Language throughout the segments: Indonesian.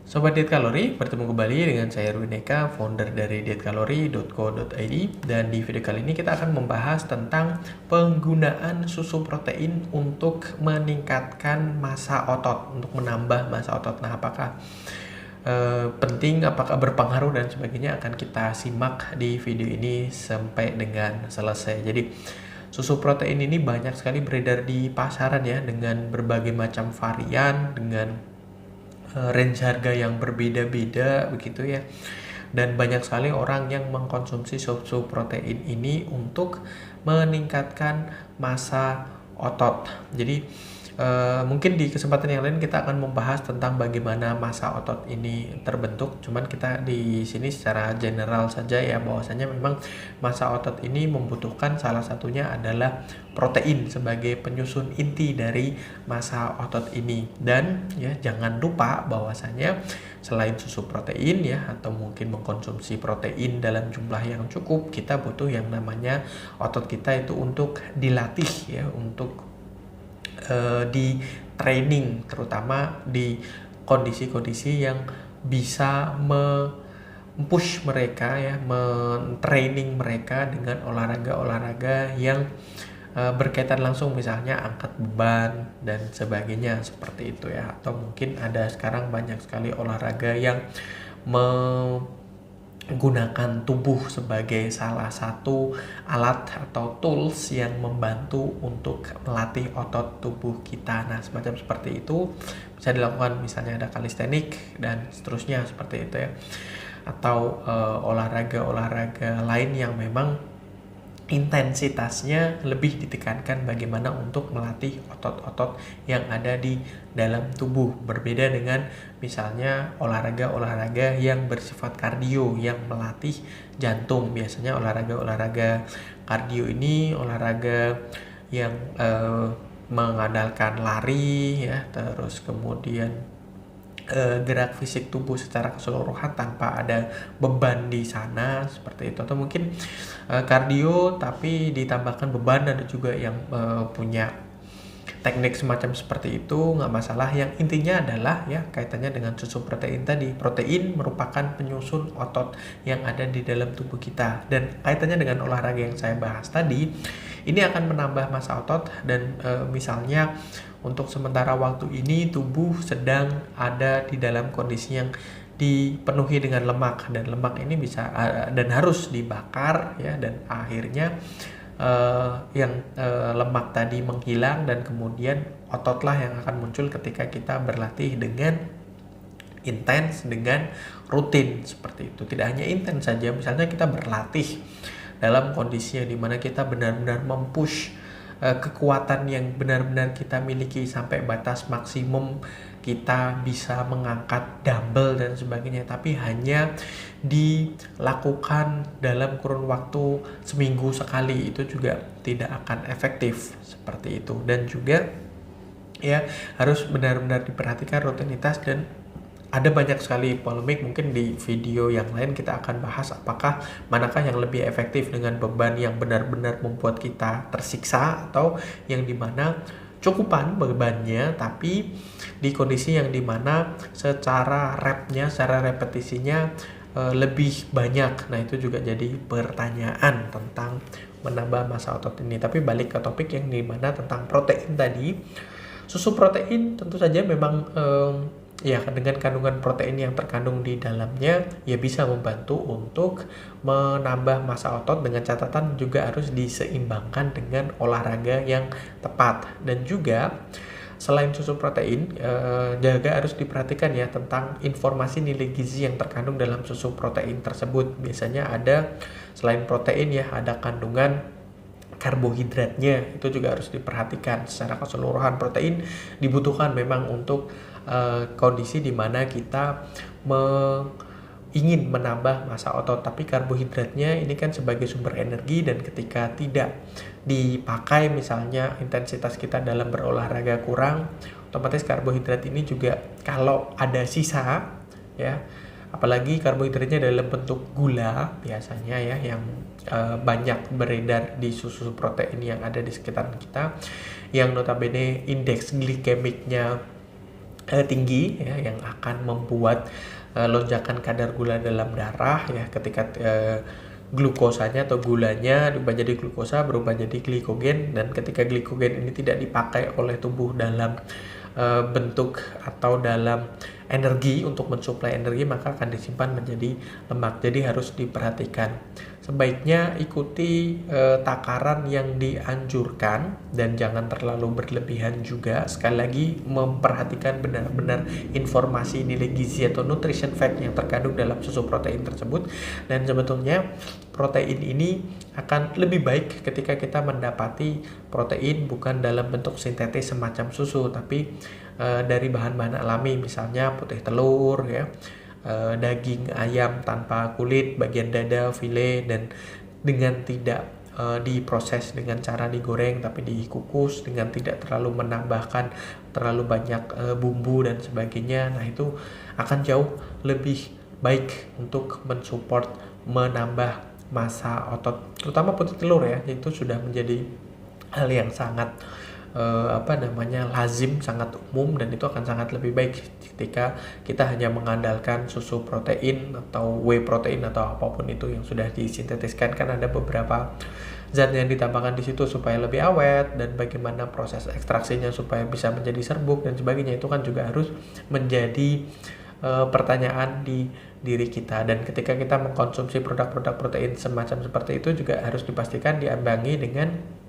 Sobat Diet Kalori, bertemu kembali dengan saya Ruineka, founder dari dietkalori.co.id. Dan di video kali ini kita akan membahas tentang penggunaan susu protein untuk meningkatkan massa otot, untuk menambah massa otot. Nah, apakah penting, apakah berpengaruh dan sebagainya akan kita simak di video ini sampai dengan selesai. Jadi susu protein ini banyak sekali beredar di pasaran ya, dengan berbagai macam varian, dengan range harga yang berbeda-beda begitu ya, dan banyak sekali orang yang mengkonsumsi susu protein ini untuk meningkatkan massa otot. Jadi mungkin di kesempatan yang lain kita akan membahas tentang bagaimana massa otot ini terbentuk. Cuman kita di sini secara general saja ya, bahwasanya memang massa otot ini membutuhkan salah satunya adalah protein sebagai penyusun inti dari massa otot ini. Dan ya jangan lupa bahwasanya selain susu protein ya, atau mungkin mengkonsumsi protein dalam jumlah yang cukup, kita butuh yang namanya otot kita itu untuk dilatih ya, untuk di training, terutama di kondisi-kondisi yang bisa push mereka ya, men-training mereka dengan olahraga-olahraga yang berkaitan langsung, misalnya angkat beban dan sebagainya seperti itu ya. Atau mungkin ada sekarang banyak sekali olahraga yang menggunakan tubuh sebagai salah satu alat atau tools yang membantu untuk melatih otot tubuh kita. Nah, semacam seperti itu bisa dilakukan, misalnya ada kalistenik dan seterusnya seperti itu ya. Atau olahraga-olahraga lain yang memang intensitasnya lebih ditekankan bagaimana untuk melatih otot-otot yang ada di dalam tubuh, berbeda dengan misalnya olahraga-olahraga yang bersifat kardio yang melatih jantung. Biasanya olahraga-olahraga kardio ini olahraga yang mengandalkan lari ya, terus kemudian gerak fisik tubuh secara keseluruhan tanpa ada beban di sana seperti itu. Atau mungkin kardio tapi ditambahkan beban. Ada juga yang punya teknik semacam seperti itu, nggak masalah. Yang intinya adalah ya kaitannya dengan susu protein tadi. Protein merupakan penyusun otot yang ada di dalam tubuh kita, dan kaitannya dengan olahraga yang saya bahas tadi ini akan menambah massa otot. Dan misalnya untuk sementara waktu ini tubuh sedang ada di dalam kondisi yang dipenuhi dengan lemak, dan lemak ini bisa dan harus dibakar ya, dan akhirnya lemak tadi menghilang, dan kemudian ototlah yang akan muncul ketika kita berlatih dengan intens, dengan rutin seperti itu. Tidak hanya intens saja, misalnya kita berlatih dalam kondisi yang dimana kita benar-benar mempush kekuatan yang benar-benar kita miliki sampai batas maksimum, kita bisa mengangkat dumbbell dan sebagainya, tapi hanya dilakukan dalam kurun waktu seminggu sekali, itu juga tidak akan efektif seperti itu. Dan juga ya harus benar-benar diperhatikan rutinitas. Dan ada banyak sekali polemik, mungkin di video yang lain kita akan bahas apakah manakah yang lebih efektif, dengan beban yang benar-benar membuat kita tersiksa, atau yang dimana cukupan bebannya tapi di kondisi yang dimana secara repnya, secara repetisinya lebih banyak. Nah, itu juga jadi pertanyaan tentang menambah massa otot ini. Tapi balik ke topik yang dimana tentang protein tadi, susu protein tentu saja memang ya dengan kandungan protein yang terkandung di dalamnya ya bisa membantu untuk menambah massa otot, dengan catatan juga harus diseimbangkan dengan olahraga yang tepat. Dan juga selain susu protein juga harus diperhatikan ya tentang informasi nilai gizi yang terkandung dalam susu protein tersebut. Biasanya ada selain protein ya, ada kandungan karbohidratnya, itu juga harus diperhatikan secara keseluruhan. Protein dibutuhkan memang untuk kondisi di mana kita ingin menambah massa otot, tapi karbohidratnya ini kan sebagai sumber energi, dan ketika tidak dipakai, misalnya intensitas kita dalam berolahraga kurang, otomatis karbohidrat ini juga kalau ada sisa ya, apalagi karbohidratnya dalam bentuk gula biasanya ya, yang banyak beredar di susu protein yang ada di sekitar kita, yang notabene indeks glikemiknya tinggi ya, yang akan membuat lonjakan kadar gula dalam darah ya, ketika glukosanya atau gulanya berubah jadi glukosa, berubah jadi glikogen, dan ketika glikogen ini tidak dipakai oleh tubuh dalam bentuk atau dalam energi untuk mensuplai energi, maka akan disimpan menjadi lemak. Jadi harus diperhatikan. Sebaiknya ikuti takaran yang dianjurkan dan jangan terlalu berlebihan juga. Sekali lagi, memperhatikan benar-benar informasi nilai gizi atau nutrition fact yang terkandung dalam susu protein tersebut. Dan sebetulnya protein ini akan lebih baik ketika kita mendapati protein bukan dalam bentuk sintetis semacam susu, tapi dari bahan-bahan alami, misalnya putih telur ya, daging ayam tanpa kulit, bagian dada, file, dan dengan tidak diproses dengan cara digoreng tapi dikukus dengan tidak terlalu menambahkan terlalu banyak bumbu dan sebagainya. Nah, itu akan jauh lebih baik untuk mensupport menambah massa otot, terutama putih telur ya. Itu sudah menjadi hal yang sangat lazim, sangat umum, dan itu akan sangat lebih baik ketika kita hanya mengandalkan susu protein atau whey protein atau apapun itu yang sudah disintetiskan. Kan ada beberapa zat yang ditambahkan di situ supaya lebih awet, dan bagaimana proses ekstraksinya supaya bisa menjadi serbuk dan sebagainya, itu kan juga harus menjadi pertanyaan di diri kita. Dan ketika kita mengkonsumsi produk-produk protein semacam seperti itu juga harus dipastikan diimbangi dengan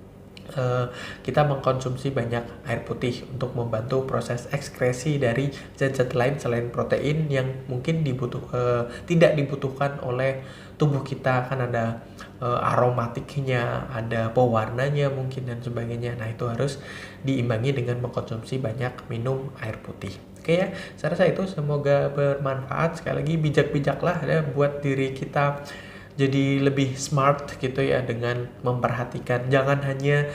kita mengkonsumsi banyak air putih untuk membantu proses ekskresi dari zat-zat lain selain protein yang mungkin tidak dibutuhkan oleh tubuh kita. Kan ada aromatiknya, ada pewarnanya mungkin dan sebagainya. Nah, itu harus diimbangi dengan mengkonsumsi banyak minum air putih. Oke ya, saya rasa itu semoga bermanfaat. Sekali lagi, bijak-bijaklah ya buat diri kita jadi lebih smart gitu ya, dengan memperhatikan, jangan hanya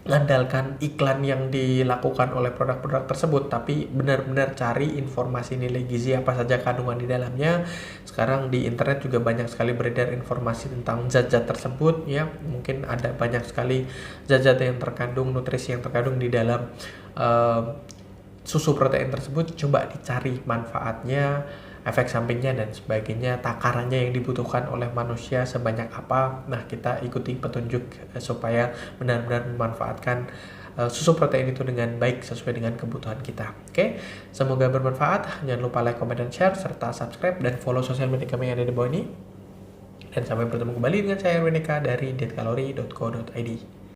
mengandalkan iklan yang dilakukan oleh produk-produk tersebut, tapi benar-benar cari informasi nilai gizi apa saja kandungan di dalamnya. Sekarang di internet juga banyak sekali beredar informasi tentang zat-zat tersebut ya, mungkin ada banyak sekali zat-zat yang terkandung, nutrisi yang terkandung di dalam susu protein tersebut. Coba dicari manfaatnya, efek sampingnya dan sebagainya, takarannya yang dibutuhkan oleh manusia sebanyak apa. Nah, kita ikuti petunjuk supaya benar-benar memanfaatkan susu protein itu dengan baik sesuai dengan kebutuhan kita. Oke, semoga bermanfaat. Jangan lupa like, comment, dan share, serta subscribe dan follow sosial media kami yang ada di bawah ini. Dan sampai bertemu kembali dengan saya Erwin Eka dari dietkalori.co.id.